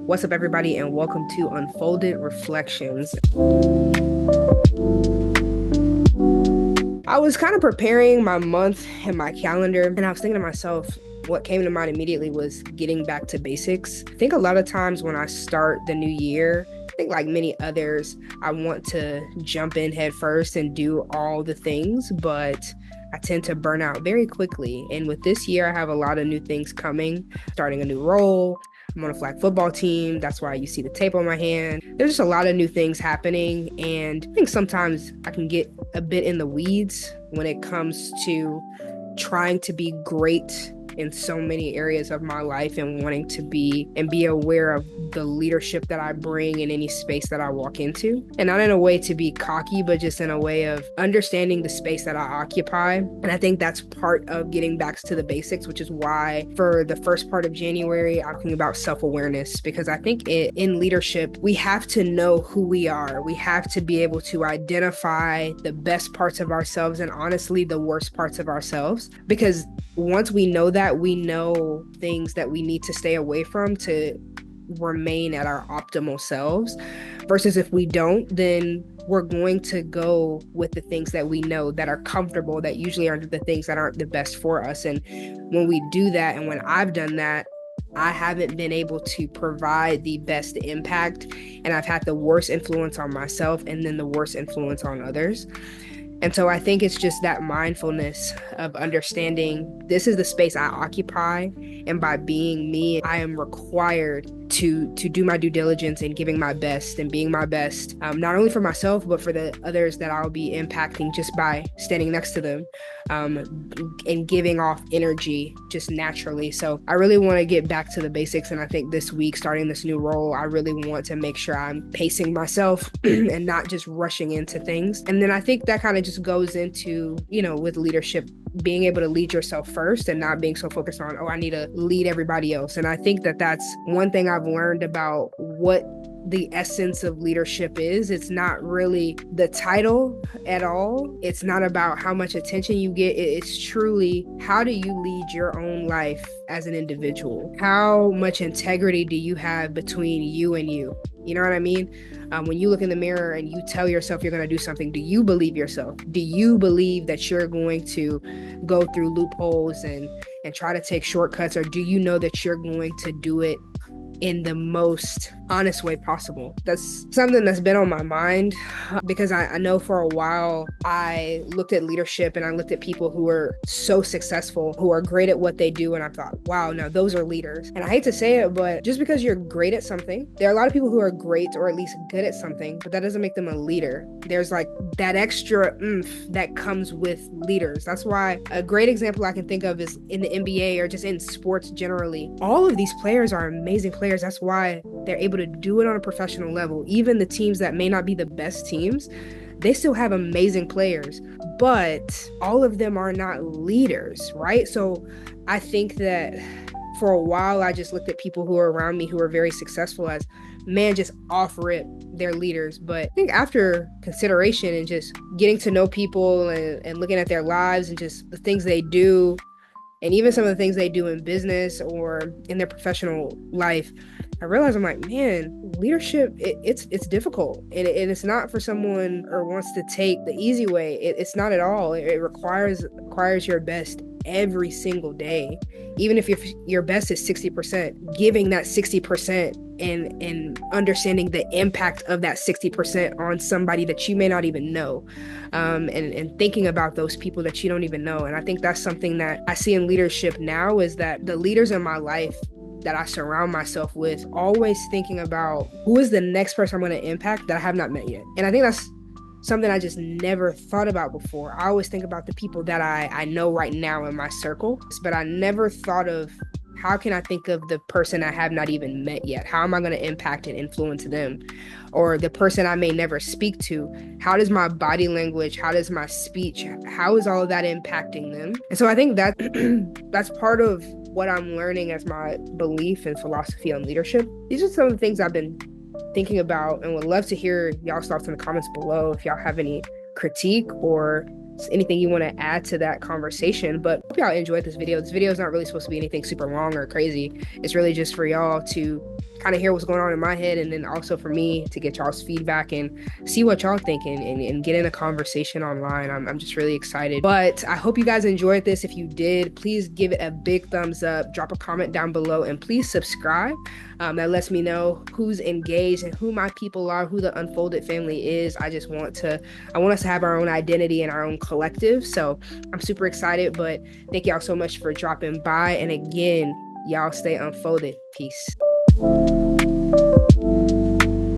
What's up, everybody, and welcome to Unfolded Reflections. I was kind of preparing my month and my calendar, and I was thinking to myself, what came to mind immediately was getting back to basics. I think a lot of times when I start the new year, I think like many others, I want to jump in head first and do all the things, but I tend to burn out very quickly. And with this year, I have a lot of new things coming, starting a new role. I'm on a flag football team. That's why you see the tape on my hand. There's just a lot of new things happening. And I think sometimes I can get a bit in the weeds when it comes to trying to be great in so many areas of my life and wanting to be aware of the leadership that I bring in any space that I walk into. And not in a way to be cocky, but just in a way of understanding the space that I occupy. And I think that's part of getting back to the basics, which is why for the first part of January, I'm talking about self-awareness, because I think in leadership, we have to know who we are. We have to be able to identify the best parts of ourselves and honestly, the worst parts of ourselves. Because once we know that, we know things that we need to stay away from to remain at our optimal selves, versus if we don't, then we're going to go with the things that we know that are comfortable, that usually are the things that aren't the best for us. And when we do that, and when I've done that, I haven't been able to provide the best impact, and I've had the worst influence on myself and then the worst influence on others. And so I think it's just that mindfulness of understanding this is the space I occupy. And by being me, I am required to do my due diligence in giving my best and being my best, not only for myself, but for the others that I'll be impacting just by standing next to them, and giving off energy just naturally. So I really want to get back to the basics. And I think this week, starting this new role, I really want to make sure I'm pacing myself and not just rushing into things. And then I think that kind of just goes into, with leadership, being able to lead yourself first and not being so focused on, I need to lead everybody else. And I think that that's one thing I've learned about what the essence of leadership is. It's not really the title at all. It's not about how much attention you get. It's truly, how do you lead your own life as an individual? How much integrity do you have between you and you? You know what I mean? When you look in the mirror and you tell yourself you're going to do something, do you believe yourself? Do you believe that you're going to go through loopholes and try to take shortcuts? Or do you know that you're going to do it in the most honest way possible? That's something that's been on my mind, because I know for a while I looked at leadership and I looked at people who are so successful, who are great at what they do, and I thought, wow, now those are leaders. And I hate to say it, but just because you're great at something, there are a lot of people who are great or at least good at something, but that doesn't make them a leader. There's like that extra oomph that comes with leaders. That's why a great example I can think of is in the NBA or just in sports generally. All of these players are amazing players. That's why they're able to do it on a professional level. Even the teams that may not be the best teams, they still have amazing players, but all of them are not leaders, right? So I think that for a while, I just looked at people who are around me who are very successful as, man, just off rip, they're leaders. But I think after consideration and just getting to know people and looking at their lives and just the things they do, and even some of the things they do in business or in their professional life, I realized, I'm like, man, leadership, it's difficult. And it's not for someone or wants to take the easy way. It's not at all. It requires your best every single day. Even if your best is 60%, giving that 60% and understanding the impact of that 60% on somebody that you may not even know, and thinking about those people that you don't even know. And I think that's something that I see in leadership now, is that the leaders in my life that I surround myself with, always thinking about who is the next person I'm going to impact that I have not met yet. And I think that's something I just never thought about before. I always think about the people that I know right now in my circle, but I never thought of, how can I think of the person I have not even met yet? How am I going to impact and influence them? Or the person I may never speak to, how does my body language, how does my speech, how is all of that impacting them? And so I think that that's part of what I'm learning as my belief and philosophy on leadership. These are some of the things I've been thinking about, and would love to hear y'all's thoughts in the comments below if y'all have any critique or anything you want to add to that conversation. But hope y'all enjoyed this video. This video is not really supposed to be anything super long or crazy. It's really just for y'all to kind of hear what's going on in my head, and then also for me to get y'all's feedback and see what y'all think, and get in a conversation online. I'm just really excited. But I hope you guys enjoyed this. If you did, please give it a big thumbs up, drop a comment down below, and please subscribe. That lets me know who's engaged and who my people are, who the Unfolded family is. I want us to have our own identity and our own collective. So I'm super excited, but thank y'all so much for dropping by. And again, y'all stay unfolded. Peace.